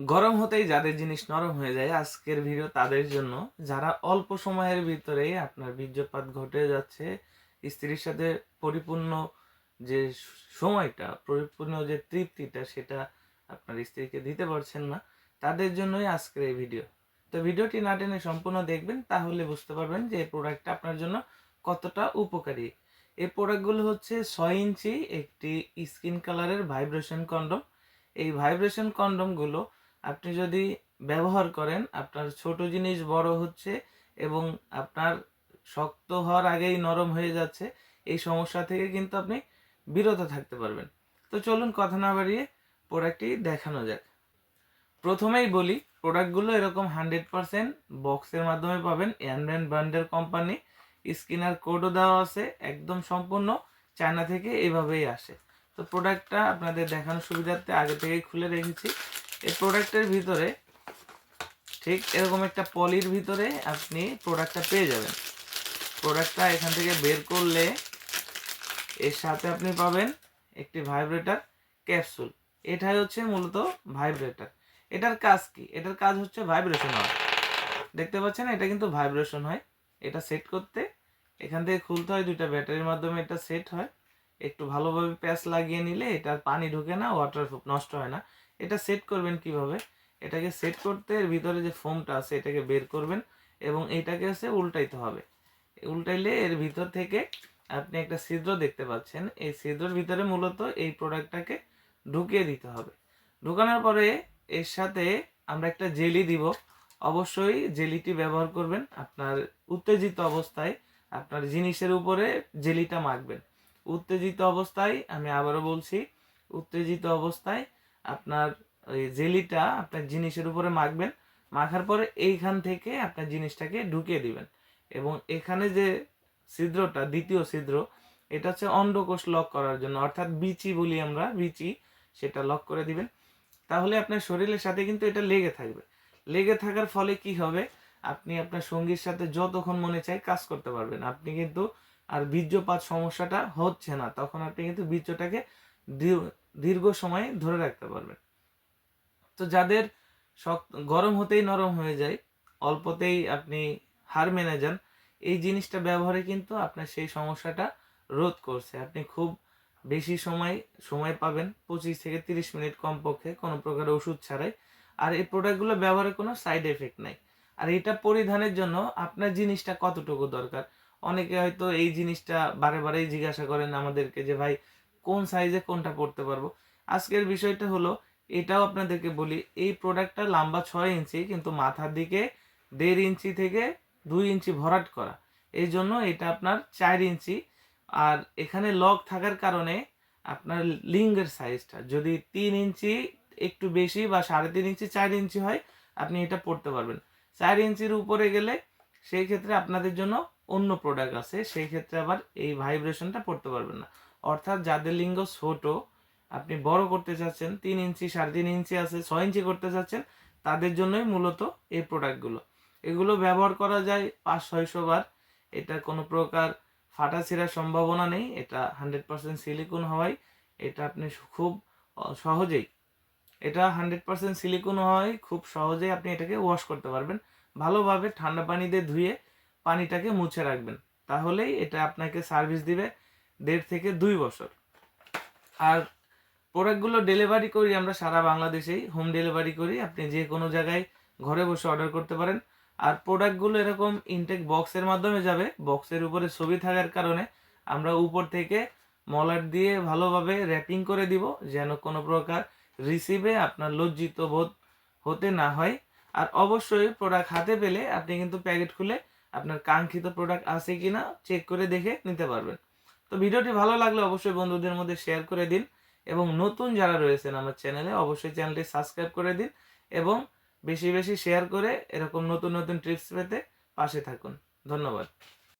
গরম হতেই যাদের জিনিস নরম হয়ে যায়, আজকের ভিডিও তাদের জন্য যারা অল্প সময়ের ভিতরেই আপনার বীর্যপাত ঘটে যাচ্ছে, স্ত্রীর সাথে পরিপূর্ণ যে সময়টা, পরিপূর্ণ যে তৃপ্তিটা সেটা আপনার স্ত্রীকে দিতে পারছেন না, তাদের জন্যই আজকের এই ভিডিও। তো ভিডিওটি না টেনে সম্পূর্ণ দেখবেন, তাহলে বুঝতে পারবেন যে এই প্রোডাক্টটা আপনার জন্য কতটা উপকারী। এই প্রোডাক্টগুলো হচ্ছে 6 ইঞ্চি একটি স্কিন কালারের ভাইব্রেশন কন্ডম। এই ভাইব্রেশন কন্ডমগুলো আপনি যদি ব্যবহার করেন, আপনার ছোট জিনিস বড় হচ্ছে এবং আপনার শক্ত হওয়ার আগেই নরম হয়ে যাচ্ছে, এই সমস্যা থেকে কিন্তু আপনি বিরত থাকতে পারবেন। তো চলুন কথা না বাড়িয়ে প্রোডাক্টটি দেখানো যাক। প্রথমেই বলি, প্রোডাক্টগুলো এরকম 100% বক্সের মাধ্যমে পাবেন। অ্যান্ড ব্র্যান্ডের কোম্পানি, স্ক্যানার কোডও দেওয়া আছে, একদম সম্পূর্ণ চায়না থেকে এভাবেই আসে। তো প্রোডাক্টটা আপনাদের দেখানোর সুবিধার্থে আগে থেকেই খুলে রেখেছি। এই প্রোডাক্টের ভিতরে ঠিক এরকম একটা পলির ভিতরে আপনি প্রোডাক্টটা পেয়ে যাবেন। প্রোডাক্টটা এখান থেকে বের করলে এর সাথে আপনি পাবেন একটি ভাইব্রেটর ক্যাপসুল। এটাই হচ্ছে মূলত ভাইব্রেটর। এটার কাজ কি? এটার কাজ হচ্ছে ভাইব্রেশন হয়। দেখতে পাচ্ছেন, এটা কিন্তু ভাইব্রেশন হয়। এটা সেট করতে এখান থেকে খুলতে হয়, দুইটা ব্যাটারির মাধ্যমে এটা সেট হয়। একটু ভালোভাবে প্যাচ লাগিয়ে নিলে এটা পানি ঢোকে না, ওয়াটারপ্রুফ, নষ্ট হয় না। এটা সেট করবেন কিভাবে? এটাকে সেট করতে এর ভিতরে যে ফোমটা আছে এটাকে বের করবেন এবং এইটাকে হচ্ছে উল্টাইতে হবে। উল্টাইলে এর ভিতর থেকে আপনি একটা ছিদ্র দেখতে পাচ্ছেন। এই ছিদ্রের ভিতরে মূলত এই প্রোডাক্টটাকে ঢুকিয়ে দিতে হবে। ঢুকানোর পরে এর সাথে আমরা একটা জেলি দিব। অবশ্যই জেলিটি ব্যবহার করবেন আপনার উত্তেজিত অবস্থায়। আপনার জিনিসের উপরে জেলিটা মাখবেন উত্তেজিত অবস্থায়। আমি আবারও বলছি, উত্তেজিত অবস্থায় আপনার ওই জেলিটা আপনার জিনিসের উপরে মাখবেন। মাখার পরে এইখান থেকে আপনার জিনিসটাকে ঢুকিয়ে দিবেন এবং এখানে যে ছিদ্রটা, দ্বিতীয় ছিদ্র, এটা হচ্ছে অন্ডকোষ লক করার জন্য, অর্থাৎ বিচি বলি আমরা, বিচি, সেটা লক করে দিবেন। তাহলে আপনার শরীরের সাথে কিন্তু এটা লেগে থাকবে। লেগে থাকার ফলে কি হবে? আপনি আপনার সঙ্গীর সাথে যতক্ষণ মনে চায় কাজ করতে পারবেন। আপনি কিন্তু আর বীর্যপাত সমস্যাটা হচ্ছে না, তখন আপনি কিন্তু বীর্যটাকে দীর্ঘ সময় ধরে রাখতে পারবেন। তো যাদের গরম হতেই নরম হয়ে যায়, অল্পতেই আপনি হার মেনে যান, এই জিনিসটা ব্যবহারে কিন্তু আপনার সেই সমস্যাটা রোধ করছে। আপনি খুব বেশি সময় পাবেন, 25 থেকে 30 মিনিট কমপক্ষে, কোনো প্রকার ওষুধ ছাড়াই। আর এই প্রোডাক্টগুলো ব্যবহারে কোনো সাইড এফেক্ট নাই। আর এটা পরিধানের জন্য আপনার জিনিসটা কতটুকু দরকার, অনেকে হয়তো এই জিনিসটা বারে বারেই জিজ্ঞাসা করেন আমাদেরকে যে ভাই কোন সাইজে কোনটা পড়তে পারবো। আজকের বিষয়টা হলো, এটাও আপনাদেরকে বলি, এই প্রোডাক্টটা লম্বা 6 ইঞ্চি, কিন্তু মাথার দিকে 1.5 ইঞ্চি থেকে 2 ইঞ্চি ভরাট করা। এই জন্য এটা আপনার 4 ইঞ্চি। আর এখানে লক থাকার কারণে আপনার লিঙ্গের সাইজটা যদি 3 ইঞ্চি একটু বেশি বা 3.5 ইঞ্চি, 4 ইঞ্চি হয়, আপনি এটা পড়তে পারবেন। 4 ইঞ্চির উপরে গেলে সেই ক্ষেত্রে আপনাদের জন্য অন্য প্রোডাক্ট আছে, সেই ক্ষেত্রে আবার এই ভাইব্রেশনটা পড়তে পারবেন না। অর্থাৎ যাদের লিঙ্গ ছোট, আপনি বড় করতে চাচ্ছেন, 3 ইঞ্চি, 3.5 ইঞ্চি আছে, 6 ইঞ্চি করতে চাচ্ছেন, তাদের জন্যই মূলত এই প্রোডাক্টগুলো। এগুলো ব্যবহার করা যায় 500-600 বার। এটা কোনো প্রকার ফাটা ছিঁড়ার সম্ভাবনা নেই। এটা 100% সিলিকন হওয়ায় এটা আপনি খুব সহজেই, এটা 100% সিলিকন হওয়ায় খুব সহজেই আপনি এটাকে ওয়াশ করতে পারবেন। ভালোভাবে ঠান্ডা পানি দিয়ে ধুয়ে পানিটাকে মুছে রাখবেন, তাহলেই এটা আপনাকে সার্ভিস দিবে 1.5 থেকে 2 বছর। আর প্রোডাক্টগুলো ডেলিভারি করি আমরা সারা বাংলাদেশেই, হোম ডেলিভারি করি। আপনি যে কোনো জায়গায় ঘরে বসে অর্ডার করতে পারেন। আর প্রোডাক্টগুলো এরকম ইনটেক বক্সের মাধ্যমে যাবে। বক্সের উপরে ছবি থাকার কারণে আমরা উপর থেকে মলাট দিয়ে ভালোভাবে র্যাপিং করে দিব, যেন কোনো প্রকার রিসিভে আপনার লজ্জিত বোধ হতে না হয়। আর অবশ্যই প্রোডাক্ট হাতে পেলে আপনি কিন্তু প্যাকেট খুলে আপনার কাঙ্ক্ষিত প্রোডাক্ট আছে কিনা চেক করে দেখে নিতে পারবেন। তো ভিডিওটি ভালো লাগলে অবশ্যই বন্ধুদের মধ্যে শেয়ার করে দিন এবং নতুন যারা রয়েছেন আমার চ্যানেলে, অবশ্যই চ্যানেলটি সাবস্ক্রাইব করে দিন এবং বেশি বেশি শেয়ার করে এরকম নতুন নতুন টিপস পেতে পাশে থাকুন। ধন্যবাদ।